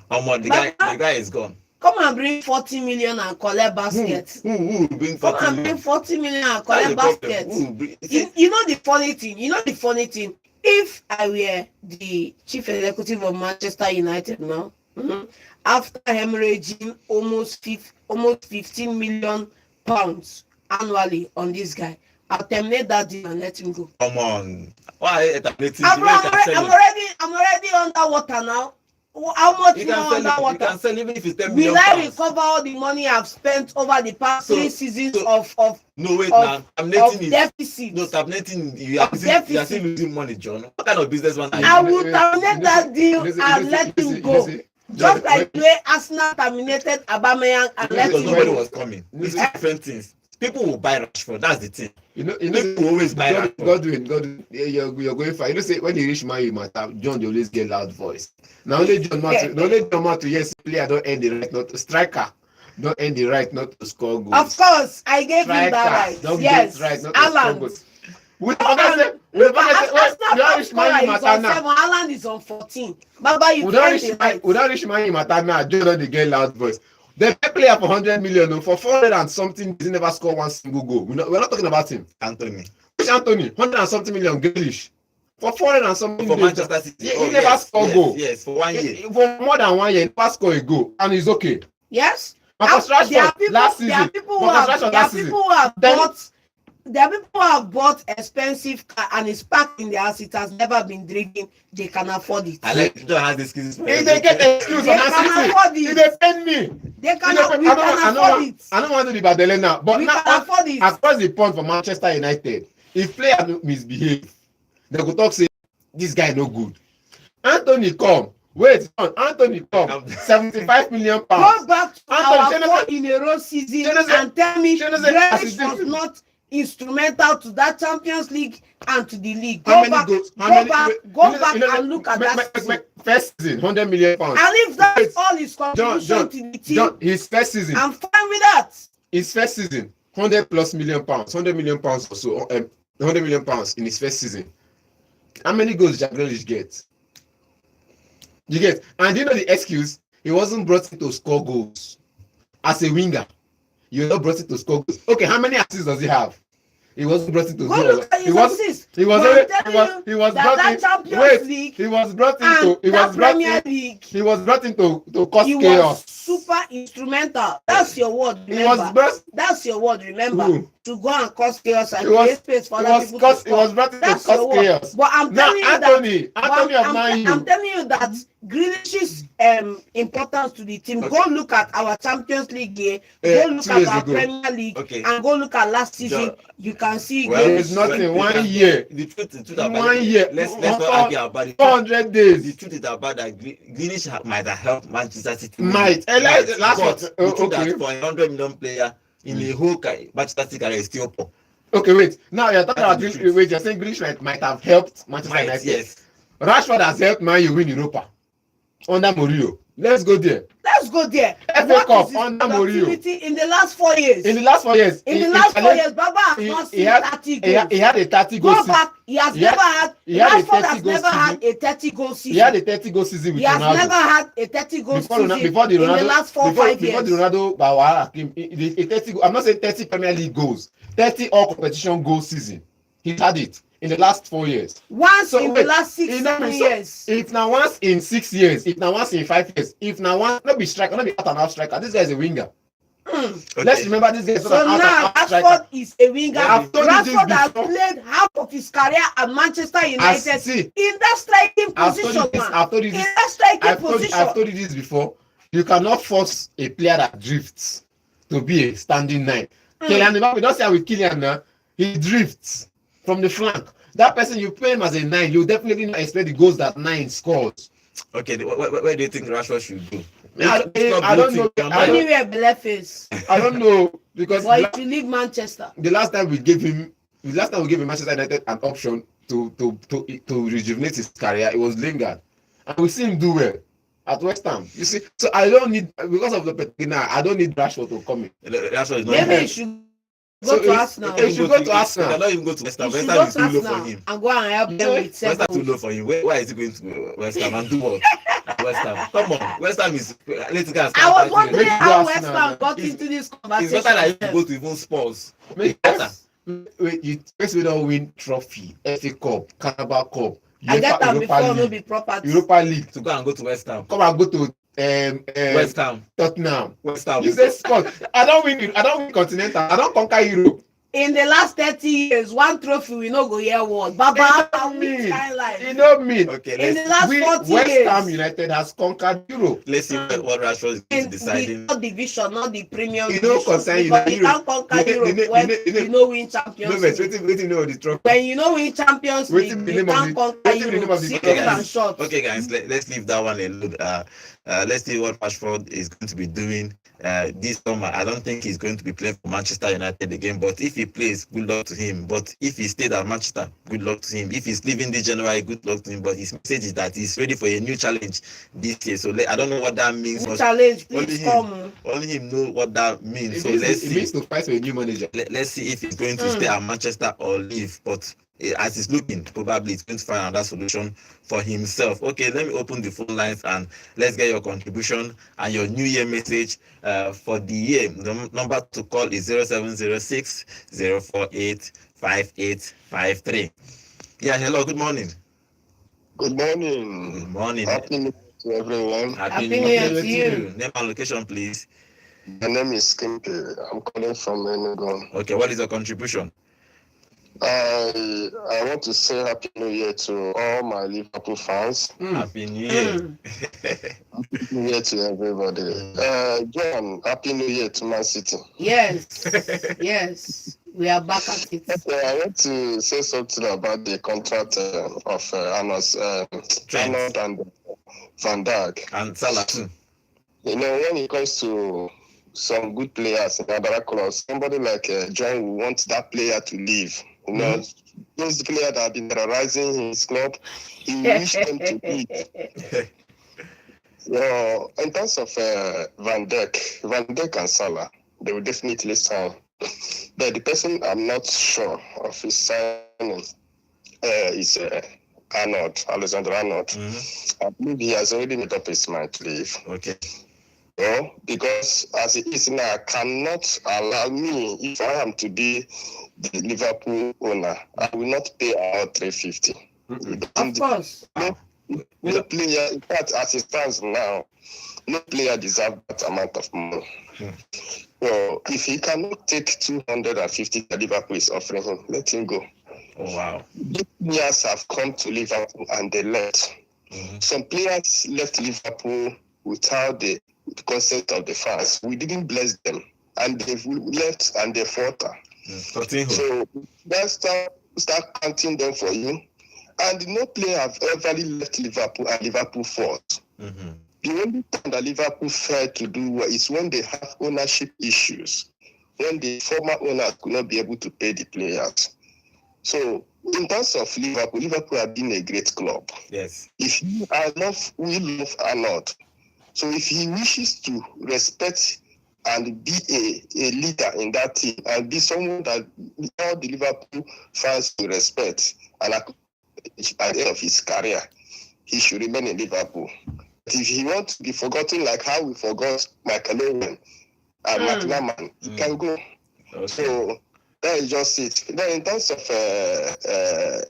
The guy is gone. Come and bring 40 million and collect basket. Who will bring 40 Come and million? bring 40 million and That's collect the problem. basket. Who will bring? You know the funny thing. If I were the chief executive of Manchester United now, after hemorrhaging almost 15 million pounds annually on this guy, I'll terminate that deal and let him go. Come on. Why terminating? I'm already underwater now. How much You more can sell it. You underwater? can sell even if it's 10 million Will I pounds. recover all the money I've spent over the past 3 seasons of No, wait of- now. Terminating is deficit? no terminating. You are still losing money, John. What kind of businessman are you? I will terminate that deal and let him go. Just like the way Arsenal terminated Aubameyang and let Because him nobody go. was coming. It's two different things. People will buy Rashford. That's the thing. People always buy Rashford. Godwin, you're going far. You know, say when you reach Man, you must have John. They always get loud voice. Now only John Matu, yes, player don't earn the right not to striker. Don't earn the right not to score goals. Of course, I gave him that right. Don't Yes, get right not to score Alan. goals. We Arsenal top reach scorer Man, you is on matter 7. now. Haaland is on 14. Baba, you We don't earned the right. reach Man, you matter now. John don't get loud voice. The player for 100 million, no, for 400 and something, he never scored one single goal. We're not talking about him. Anthony. Which Anthony? 100 and something million, Grealish. For 400 and something For million, Manchester City. he never scored goal. Yes, for 1 year. For more than 1 year, he never scored a goal, and he's okay. Yes. Marcus There are Rashford people, last there are season. people who Marcus have, Rashford there are last season. people who have Then- bought. There are people who have bought expensive car and it's parked in their house. It has never been drinking. They can afford it. I like John has this excuse. If they get excuse They from can Man afford City, it. if they pay me. They can. We can afford it. I don't want to be Badele now, but We now, can afford it. across the pond for Manchester United, if player misbehave, they go talk say this guy no good. Anthony come. Wait, Anthony come. 75 million pounds. Go back to Anthony, our 4 in a row season and tell me Grealish was not instrumental to that Champions League and to the league. Go back and look at that season. First season, 100 million pounds. And if that's all his contribution to the team, John, his first season. I'm fine with that. His first season, 100 plus million pounds, 100 million pounds or so, 100 million pounds in his first season. How many goals did Grealish get? You get, and you know the excuse? He wasn't brought in to score goals. As a winger, you're not brought in to score goals. Okay, how many assists does he have? He wasn't brought in to Go score. look at his assists. He was that Champions League he was brought into Premier League. He was brought into to cause He chaos. was super instrumental. That's your word. He was Remember. brought. That's your word. Remember Who? to go and cause chaos and He was- create space for He other was people cause, to he was score. brought in to That's your cause word. chaos. But I'm Now telling you Anthony that. of Man I'm U. telling you that Grealish's importance to the team. Okay. Go look at our Champions League game. Go look 2 at years our ago. Premier League, Okay. and go look at last season. John, You can see well, There is Grealish. nothing. 1 year. The truth In about 1 year. Let's not argue about it. 400 The days. truth is about that Grealish might have helped Manchester City. Might. Last but one. the truth Okay. that for a 100 million player in a whole Manchester City career is still poor. Okay, wait. Now you're talking about That's the Grealish. truth. Wait, you're saying Grealish might have helped Manchester Might, United. yes. Rashford has helped Man U win Europa under Mourinho. Let's go there. Let's go there. FA What Cup is his under Mourinho. productivity in the last 4 years? In the last 4 years. In the last 4 years, Baba has not seen 30 goals. He had a 30 goal Go season. back. He has never had. he had a Rashford 30 has goal never had season. a 30 goal season. He had a 30 goal season with He has Ronaldo. never had a 30 goal Before season the Ronaldo, in the last 4 or 5 years. Before the Ronaldo Bawara came, a 30 I'm not saying 30 Premier League goals, 30 all competition goal season. He had it in the last 4 years. Once So in wait, the last 6-7 years. If now once in 6 years, if now once in 5 years, if now once not be striker, not be out and out striker. This guy is a winger. Okay. Let's remember this guy is So not an out now and out striker. Rashford is a winger. I've told you this Rashford has before. played half of his career at Manchester United See, in that striking I've told position. you this. Man. I've told you In this. that striking I've position. told you this before. You cannot force a player that drifts to be a standing 9. Kylian Mbappe, don't say with Kylian now. He drifts from the flank. That person you play him as a 9, you definitely not expect the goals that 9 scores. Okay, where do you think Rashford should go? I don't know. Anywhere below face. I don't know because But if you leave Manchester. the last time we gave him Manchester United an option to rejuvenate his career, it was Lingard, and we see him do well at West Ham. You see, so I don't need, because of the Petina, I don't need Rashford to come in. Rashford is not Maybe here. you should Go to Arsenal. He should go to Arsenal. He cannot even go to West Ham. He West should Ham go is to too low for Arsenal him. and go and help them with West Ham seven. too low for him. Why is he going to West Ham and do what? At West Ham. Come on, West Ham is. Let's go and start I was fighting. wondering Make how go West Arsenal, Ham man. got It's- into this It's conversation. better that you go to even Spurs. Make Better. Wait, you first we don't win trophy, FA Cup, Carabao Cup, I get them before no League, be property. Europa League. To go and go to West Ham. Come and go to West Ham. Tottenham. West Ham. You say Spurs. I don't win Continental. I don't conquer Europe. In the last 30 years, one trophy we no go hear word. Baba, how we mean. kind life. You know me. Okay, In the last 40 West years, Ham United has conquered Europe. let's see what Rashford is in deciding. the not division, not the premium You know, division. concern you Because na you Europe. can't conquer You know- Europe you know- when you know- you know win No, Champions but League. waiting know the trophy. When you know win Champions League, Wetin be the you name of can't the- conquer wetin be the name Europe. of the- Simple Okay, and guys. short. Okay, guys, let's leave that one alone. Let's see what Rashford is going to be doing this summer. I don't think he's going to be playing for Manchester United again, but if he plays, good luck to him. But if he stayed at Manchester, good luck to him. If he's leaving this January, good luck to him. But his message is that he's ready for a new challenge this year. So I don't know what that means. New but challenge, only please him. come. Only him know what that means. It So means, let's it see. means to fight for a new manager. Let's see if he's going to stay at Manchester or leave. But as it's looking, probably it's going to find another solution for himself. Okay, let me open the phone lines and let's get your contribution and your New Year message for the year. The number to call is 0706 048 5853. Yeah, hello, good morning. Good morning. Good morning. Happy New Year to everyone. Happy New Year to you. Name and location, please. My name is Kimpe. I'm calling from Enugu. Okay, what is your contribution? I want to say Happy New Year to all my Liverpool fans. Happy New Year. Happy New Year to everybody. John, Happy New Year to Man City. Yes, yes, we are back at it. I want to say something about the contract of Arnold and Van Dijk. And Salah too. You know, when it comes to some good players in other clubs, somebody like John will want that player to leave. You know, those players that have been terrorizing his club, he wish them to leave. So, in terms of Van Dijk and Salah, they will definitely sign. But the person I'm not sure of his signing is Alexander Arnold. I believe he has already made up his mind to leave. Okay. Well, because as it is now, cannot allow me, if I am to be the Liverpool owner, I will not pay out 350. Of course. No player, in fact, as it stands now, no player deserves that amount of money. So if he cannot take 250 that Liverpool is offering him, let him go. Oh, wow. These players have come to Liverpool and they left. Some players left Liverpool without the consent of the fans. We didn't bless them, and they've left and they falter. Continue. So let's start counting them for you. And no player have ever left Liverpool and Liverpool fought. The only time that Liverpool failed to do well is when they have ownership issues, when the former owners could not be able to pay the players. So in terms of Liverpool have been a great club. Yes. If we love Arnold. So if he wishes to respect and be a leader in that team and be someone that all the Liverpool fans will respect, and at the end of his career, he should remain in Liverpool. But if he wants to be forgotten like how we forgot Michael Owen and McLaren, he can go. Okay. So that is just it. Then in terms of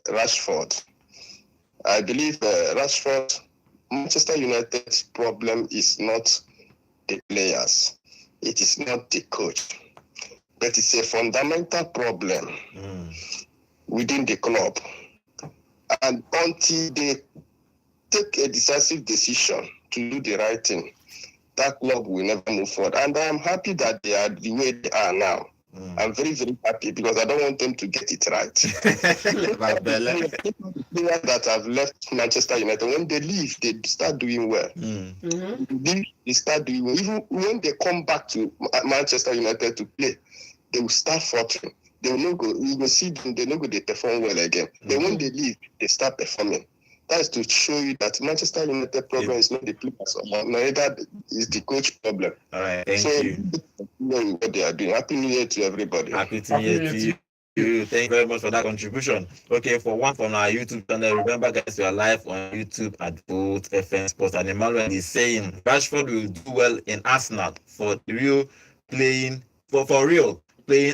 Rashford, I believe Rashford, Manchester United's problem is not the players. It is not the coach. But it's a fundamental problem within the club. And until they take a decisive decision to do the right thing, that club will never move forward. And I am happy that they are the way they are now. I'm very, very happy because I don't want them to get it right. Players that have left Manchester United, when they leave, they start doing well. They start doing well. Even when they come back to Manchester United to play, they will start faltering. They will not go. You will see them. They not go. They perform well again. Then when they leave, they start performing. That is to show you that Manchester United problem is not the players, neither is the coach problem. All right. Thank you. knowing what they are doing. Happy New Year to everybody. Happy New Year to you. Thank you very much for that contribution. Okay, for one from our YouTube channel, remember guys, we are live on YouTube at both FN Sports, and Emmanuel is saying Rashford will do well in Arsenal for real playing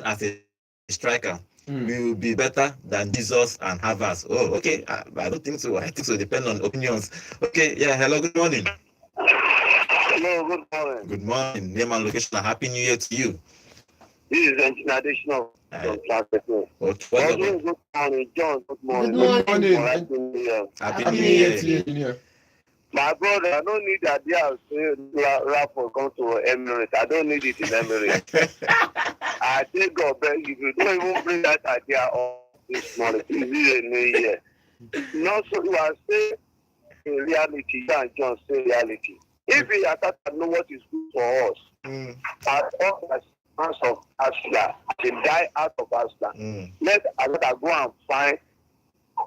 as a striker. We will be better than Jesus and Havertz. Oh, okay. I don't think so. I think so. Depend on opinions. Okay. Yeah. Hello. Good morning. Hello. Good morning. Good morning. Name and location. Happy New Year to you. This is an additional from Transit. Okay. Good morning, John. Good morning. Good morning. Happy New Year. Happy New Year to you. My brother, I don't need that idea of saying Rafa come to Emirates. I don't need it in Emirates. I think God beg if you don't even bring that idea up this morning. It's a new year. Not so you are saying in reality, and John say reality. If we attack and know what is good for us, as all as fans of Arsenal, they die out of Arsenal. Let Arsenal go and find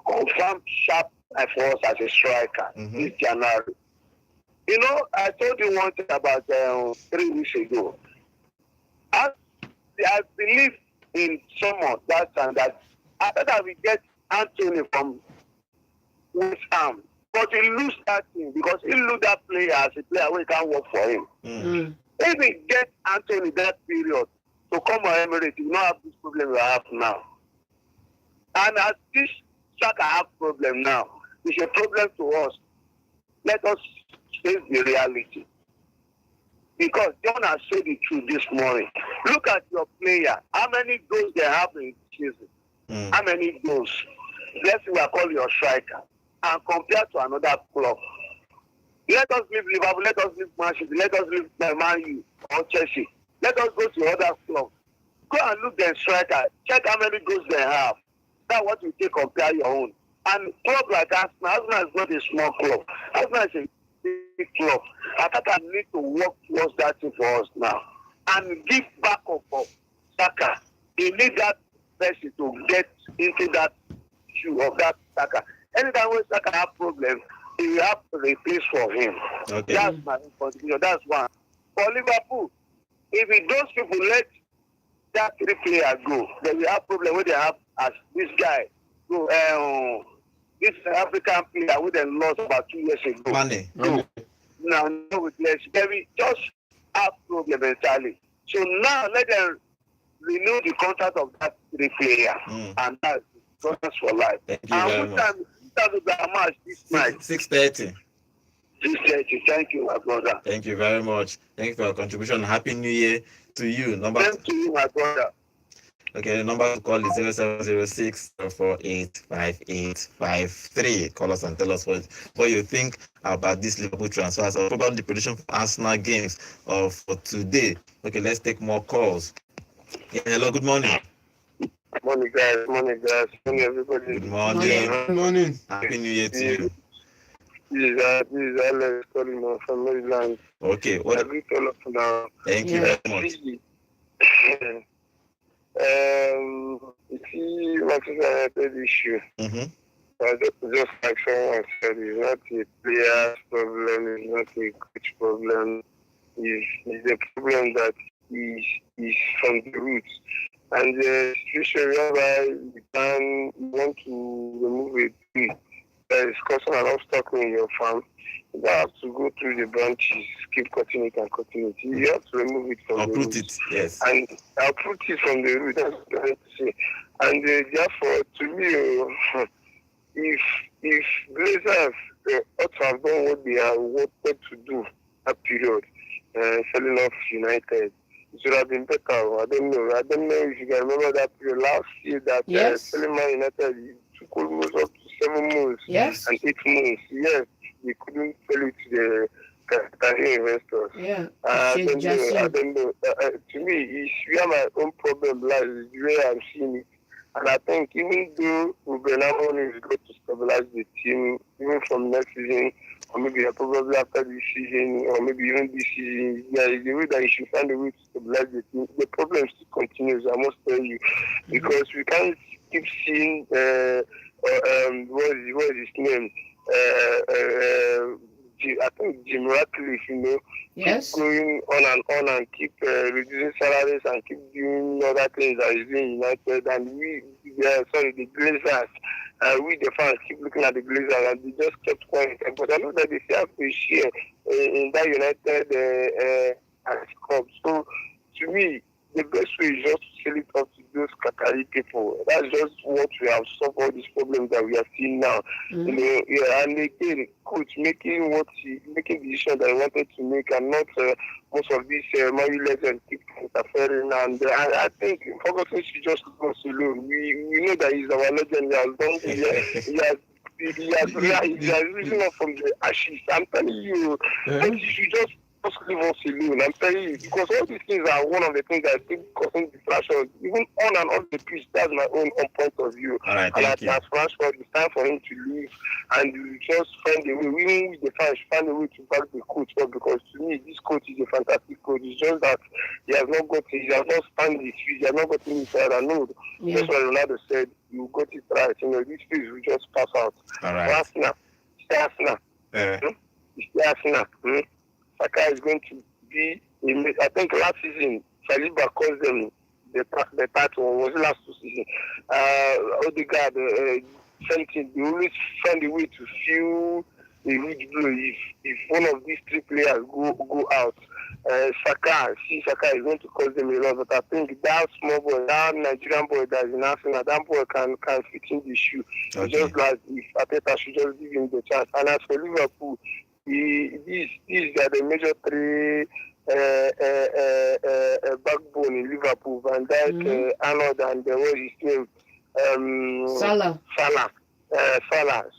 confirm sharp for us as a striker this January. You know, I told you one thing about 3 weeks ago. I believe in someone that time that after that we get Anthony from West Ham, but he lose that thing because he lose that player as a player we can't work for him. If we get Anthony that period to come on Emirates, we don't have this problem we have now. And as this Saka have problem now, it's a problem to us. Let us face the reality. Because John has said the truth this morning. Look at your player. How many goals they have in the season? How many goals? Let's say we are calling your striker. And compared to another club. Let us leave Liverpool, let us leave Man City, let us leave Man U or Chelsea. Let us go to other clubs. Go and look their striker. Check how many goals they have. That's what you take compare your own. And club like Arsenal is not a small club. Arsenal is a big club. I think I need to work towards that thing for us now. And give back up of Saka. They need that person to get into that shoe of that Saka. Anytime when Saka have problem, he will have to replace for him. Okay. That's my contribution. That's one. For Liverpool, if those people let that 3 players go, then we have problem where they have as this guy go. This African player we then lost about 2 years ago. Money. Now with less, we just have problem entirely. So now let them renew the contract of that 3 player, and that's contract for life. Thank you very much. That will be a match this night. 6:30. 6:30. Thank you, my brother. Thank you very much. Thank you for your contribution. Happy New Year to you. Thank you, my brother. Okay, the number to call is 0706 048 5853. Call us and tell us what you think about this Liverpool transfers or probably the prediction for Arsenal games for today. Okay, let's take more calls. Yeah, hello, good morning. Morning, guys. Morning, everybody. Good morning. Good morning. Happy New Year to you. This is Alex calling from Maryland. Okay, I greet all of you now. Thank you very much. You see, Manchester United issue. Just like someone said, it's not a player's problem, it's not a coach problem. It's a problem that is from the roots. And the situation whereby we want to remove a that is causing an obstacle in your farm, you don't have to go through the branches, keep cutting it and cutting it. You have to remove it from the root. Uproot it, yes. And uproot it from the root, that's what I have to say. And therefore, to me, if Blazers ought to have done what they are wanted to do that period, selling off United, it should have been better. I don't know if you can remember that period last year that selling Man United took almost up to 7 months and 8 months. Yes, they couldn't sell it to the Qatari investors. Yeah. I don't know. To me, it's where my own problem lies, is where I'm seeing it. And I think even though Ruben Amorim is going to stabilize the team, even from next season, or maybe probably after this season, or maybe even this season, there is a way that you should find a way to stabilize the team. The problem still continues, I must tell you, because we can't keep seeing, what is his name? I think Jim Ratcliffe, Yes. keep going on and keep reducing salaries and keep doing other things that he's doing in United. And the Glazers, we the fans keep looking at the Glazers and they just kept quiet. But I know that they still have to share in that United club. So to me, the best way is just to sell it up to those Qatari people. That's just what we have solved all these problems that we are seeing now. And again, coach making decision that he wanted to make, and not most of these Mali legends keep interfering. And I think Ferguson should just go alone. We know that he's our legend. He has risen up from the ashes. I'm telling you, he should just leave us alone. I'm telling you, because all these things are one of the things that keep causing distraction, even on and off the pitch. That's my own point of view. All right, and thank you. As Rashford, it's time for him to leave, and we just find a way. Even with the fans, find a way to back the coach up, because to me, this coach is a fantastic coach. It's just that he has not stand his feet, he has not gotten inside. I know. That's what Ronaldo said. You got it right. This phase will just pass out. All right. Arsenal. Saka is going to be, I think last season, Saliba caused them the title, was it last 2 seasons? Odegaard, same thing. They always find a way to feel a huge blow if one of these 3 players go out. Saka is going to cause them a lot, but I think that small boy, that Nigerian boy that is in Arsenal, that boy can fit in the shoe. Okay. It's just like if Ateta should just give him the chance. And as for Liverpool, these are the major 3 backbone in Liverpool: Van Dijk, Arnold, and what is his name? Salah.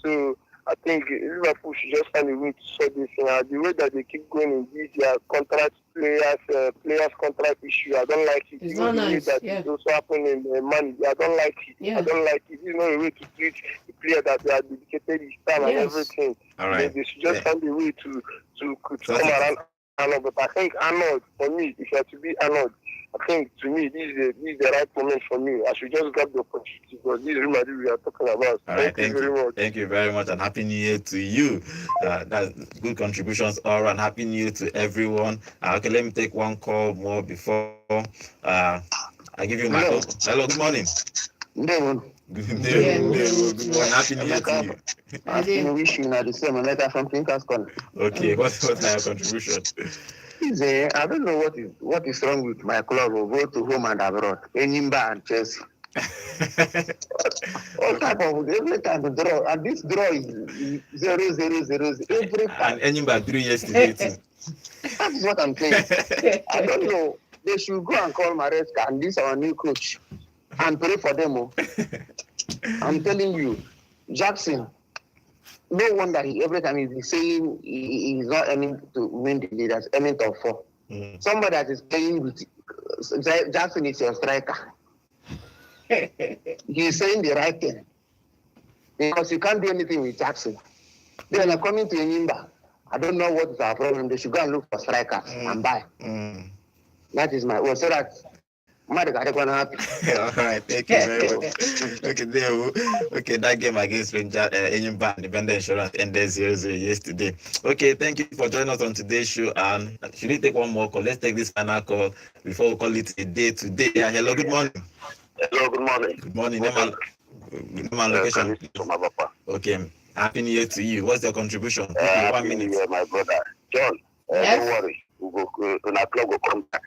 So I think Liverpool should just find a way to sort this thing out. The way that they keep going in this year, players contract issue, I don't like it. It's not nice. It's also happening in money. I don't like it. Yeah. I don't like it. It's not a way to treat the player that they are dedicated his time and everything. All right. They should just find a way to come around Arnold. But I think Arnold, for me, if you have to be Arnold, I think to me this is the right moment for me. I should just grab the opportunity, because this is Real Madrid we are talking about. All right, thank you very much. Thank you very much, and Happy New Year to you. That's good contributions all around. Happy New Year to everyone. Okay, let me take one call more before I give you my call. Hello, good morning. Good morning. Happy New Year to you. I wish you the same letter from Thinkers Corner. Okay, what's your contribution? I don't know what is wrong with my club, both to home and abroad. Enyimba and Chelsea. All type of every time to draw, and this draw is 0-0-0 every time. And Enyimba drew yesterday too. That is what I'm saying. I don't know. They should go and call Maresca and this our new coach and pray for them. I'm telling you, Jackson. No wonder every time he's saying he's not aiming to win the league, that's aiming top 4. Somebody that is playing with Jackson is your striker. He's saying the right thing, because you can't do anything with Jackson. They are coming to Enyimba. I don't know what is our problem. They should go and look for strikers and buy. That is my word. So that All right, thank you very much. Okay, that game against Enyimba Independent Insurance ended 0-0 yesterday. Okay, thank you for joining us on today's show. And should we take one more call? Let's take this final call before we call it a day today. Hello, good morning. Hello, good morning. Good morning. Normal location. Okay, Happy New Year to you. What's your contribution? 1 minute. New Year, my brother. John, don't worry. We'll go to the club, will come back.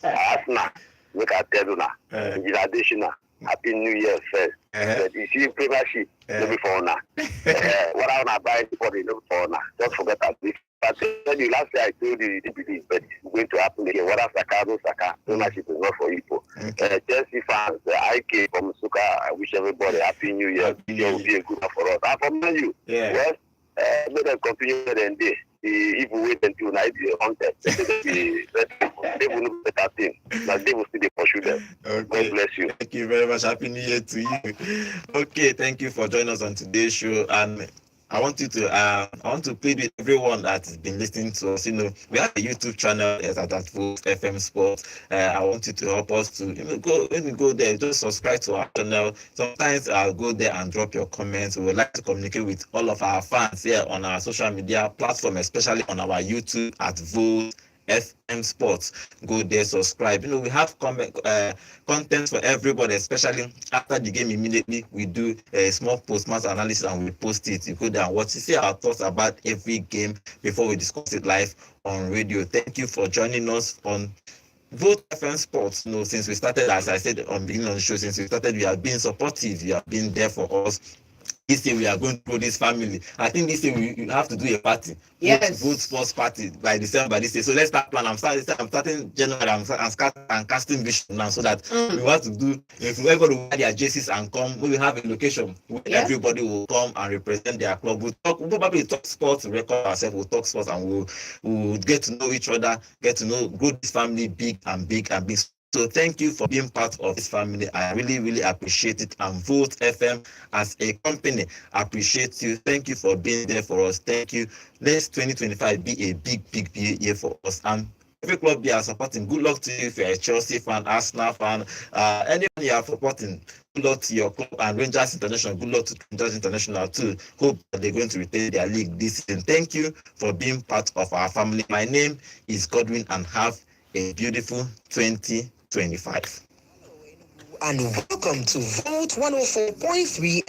Arsenal, look at Teduna. In addition, Happy New Year first. But you see, premiership, maybe for now. What I want to buy for the for now. Don't forget that. I told you last year, I told you it is going to happen again. What Saka, premiership is not for people. Chelsea fans, I came from Suka. I wish everybody Happy New Year. It will be a good one for us. I from you. Yes. Let them continue and day. If we wait until night, the contest, they will know better thing. But they will still pursue them. Okay. God bless you. Thank you very much. Happy New Year to you. Okay, thank you for joining us on today's show. And I want to plead with everyone that has been listening to us. We have a YouTube channel at Vote FM Sports. I want you to help us to go when you go there, just subscribe to our channel. Sometimes I'll go there and drop your comments. We would like to communicate with all of our fans here on our social media platform, especially on our YouTube at Vote FM Sports. Go there, subscribe. We have content for everybody, especially after the game. Immediately we do a small post-match analysis and we post it. You go there and watch, you see our thoughts about every game before we discuss it live on radio. Thank you for joining us on Vote FM Sports. Since we started, as I said on the beginning of the show, since we started, we have been supportive. You have been there for us. This year we are going to grow this family. I think this year we have to do a party. Yes. Vote sports party by December this year. So let's start plan. I'm starting January. I'm casting vision now so that we want to do. If we ever wear their jerseys and come, we will have a location where everybody will come and represent their club. We'll probably talk sports, record ourselves. We'll talk sports and we'll get to know each other, get to know, grow this family big and big and big. So thank you for being part of this family. I really, really appreciate it. And Vote FM as a company appreciate you. Thank you for being there for us. Thank you. Let's 2025 be a big, big year for us. And every club you are supporting, good luck to you if you're a Chelsea fan, Arsenal fan, anyone you are supporting. Good luck to your club and Rangers International. Good luck to Rangers International too. Hope that they're going to retain their league this season. Thank you for being part of our family. My name is Godwin and have a beautiful 2025. And welcome to Vote 104.3